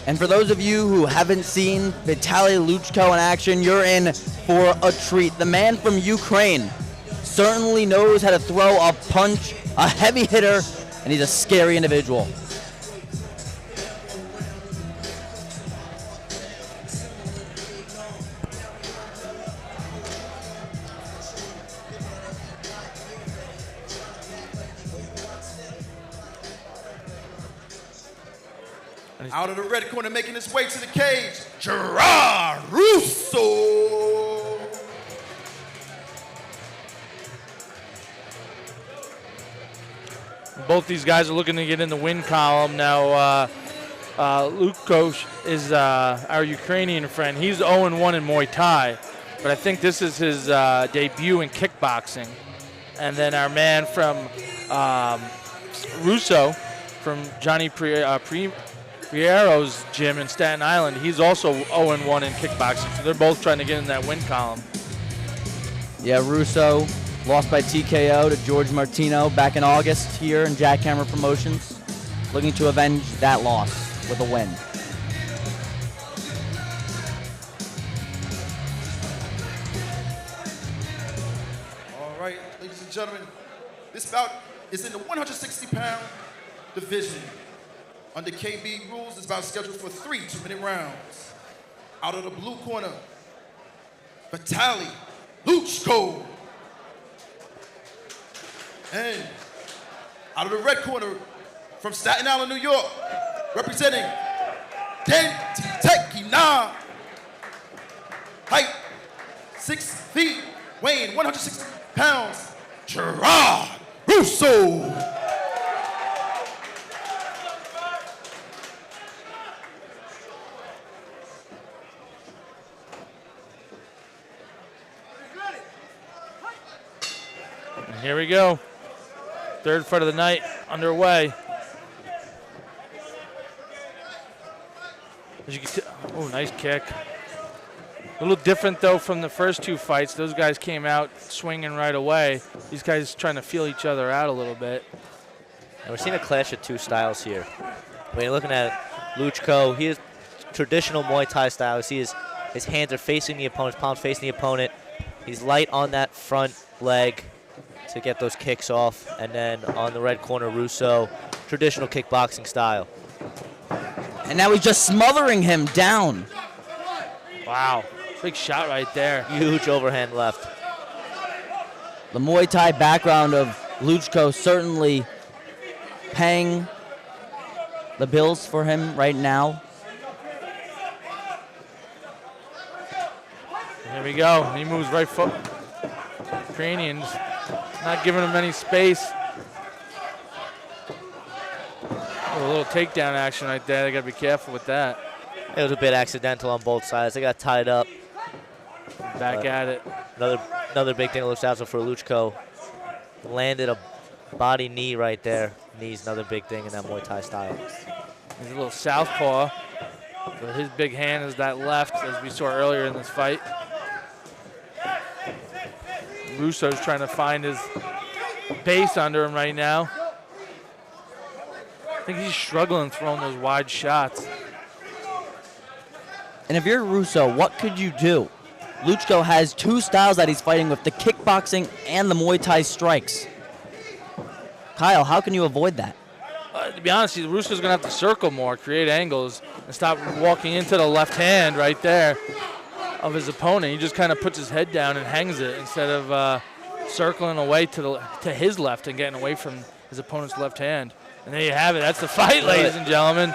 And for those of you who haven't seen Vitaly Luchko in action, you're in for a treat. The man from Ukraine certainly knows how to throw a punch, a heavy hitter, and he's a scary individual. Out of the red corner, making his way to the cage, Russo. Both these guys are looking to get in the win column now. Luchko is our Ukrainian friend. He's 0-1 in Muay Thai, but I think this is his debut in kickboxing. And then our man from Russo, from Johnny Priero's gym in Staten Island, he's also 0-1 in kickboxing. So they're both trying to get in that win column. Yeah, Russo lost by TKO to George Martino back in August here in Jackhammer Promotions, looking to avenge that loss with a win. All right, ladies and gentlemen, this bout is in the 160-pound division. Under KB rules, this bout is scheduled for 3 2-minute rounds. Out of the blue corner, Vitaly Luchko. And out of the red corner, from Staten Island, New York, representing Kentucky, height 6 feet, weighing 160 pounds, Russo. And here we go. Third fight of the night underway. As you can oh, nice kick. A little different, though, from the first two fights. Those guys came out swinging right away. These guys trying to feel each other out a little bit. And we're seeing a clash of two styles here. When you're looking at Luchko, he is traditional Muay Thai style. You see his hands are facing the opponent, his palms facing the opponent. He's light on that front leg to get those kicks off. And then on the red corner, Russo, traditional kickboxing style. And now he's just smothering him down. Wow, big shot right there. Huge overhand left. The Muay Thai background of Luchko certainly paying the bills for him right now. Here we go. He moves right foot. Ukrainians not giving him any space. Oh, a little takedown action right there. They got to be careful with that. It was a bit accidental on both sides. They got tied up. Back at it. Another big thing to look out for Luchko. Landed a body knee right there. Knee's another big thing in that Muay Thai style. He's a little southpaw. But his big hand is that left, as we saw earlier in this fight. Russo's trying to find his base under him right now. I think he's struggling throwing those wide shots. And if you're Russo, what could you do? Luchko has two styles that he's fighting with, the kickboxing and the Muay Thai strikes. Kyle, how can you avoid that? To be honest, Russo's going to have to circle more, create angles, and stop walking into the left hand right there of his opponent. He just kind of puts his head down and hangs it instead of circling away to his left and getting away from his opponent's left hand. And there you have it. That's the fight, ladies and gentlemen.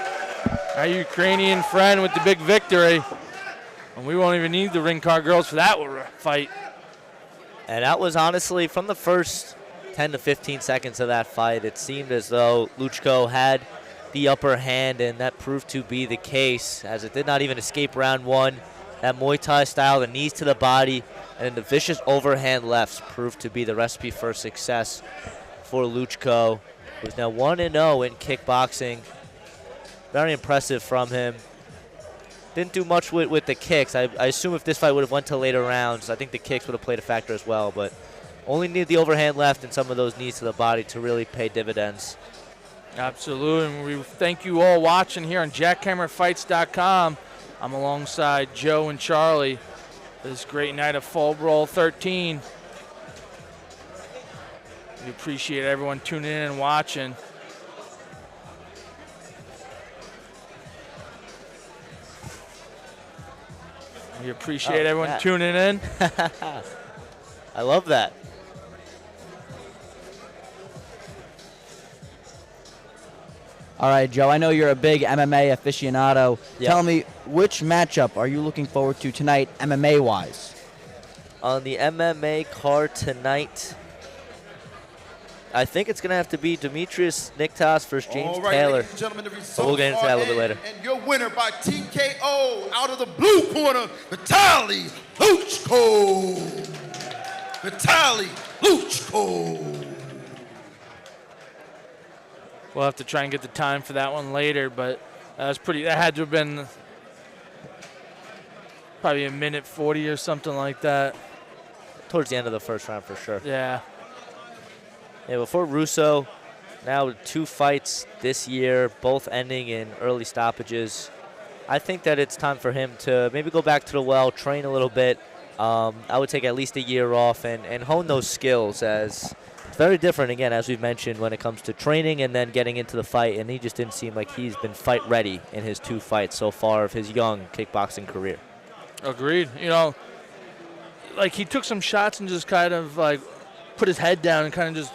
Our Ukrainian friend with the big victory. And we won't even need the ring car girls for that fight. And that was honestly, from the first 10 to 15 seconds of that fight, it seemed as though Luchko had the upper hand, and that proved to be the case, as it did not even escape round one. That Muay Thai style, the knees to the body, and the vicious overhand lefts proved to be the recipe for success for Luchko, who's now 1-0 in kickboxing. Very impressive from him. Didn't do much with the kicks. I assume if this fight would have went to later rounds, I think the kicks would have played a factor as well, but only need the overhand left and some of those knees to the body to really pay dividends. Absolutely. And we thank you all watching here on jackhammerfights.com. I'm alongside Joe and Charlie. This great night of Fall Brawl 13. We appreciate everyone tuning in and watching. We appreciate everyone tuning in. I love that. All right, Joe, I know you're a big MMA aficionado. Yep. Tell me, which matchup are you looking forward to tonight, MMA-wise? On the MMA card tonight, I think it's going to have to be Demetrius Niktas versus James All right, Taylor. ladies and gentlemen, the results But we'll get into that a little bit later. And your winner by TKO out of the blue corner, Vitaly Luchko. Vitaly Luchko. We'll have to try and get the time for that one later, but that had to have been probably a minute 40 or something like that. Towards the end of the first round for sure. Yeah. Yeah, before Russo, now 2 fights this year, both ending in early stoppages. I think that it's time for him to maybe go back to the well, train a little bit. I would take at least a year off and hone those skills, as it's very different, again, as we've mentioned, when it comes to training and then getting into the fight. And he just didn't seem like he's been fight ready in his 2 fights so far of his young kickboxing career. Agreed. You know, like he took some shots and just kind of like put his head down and kind of just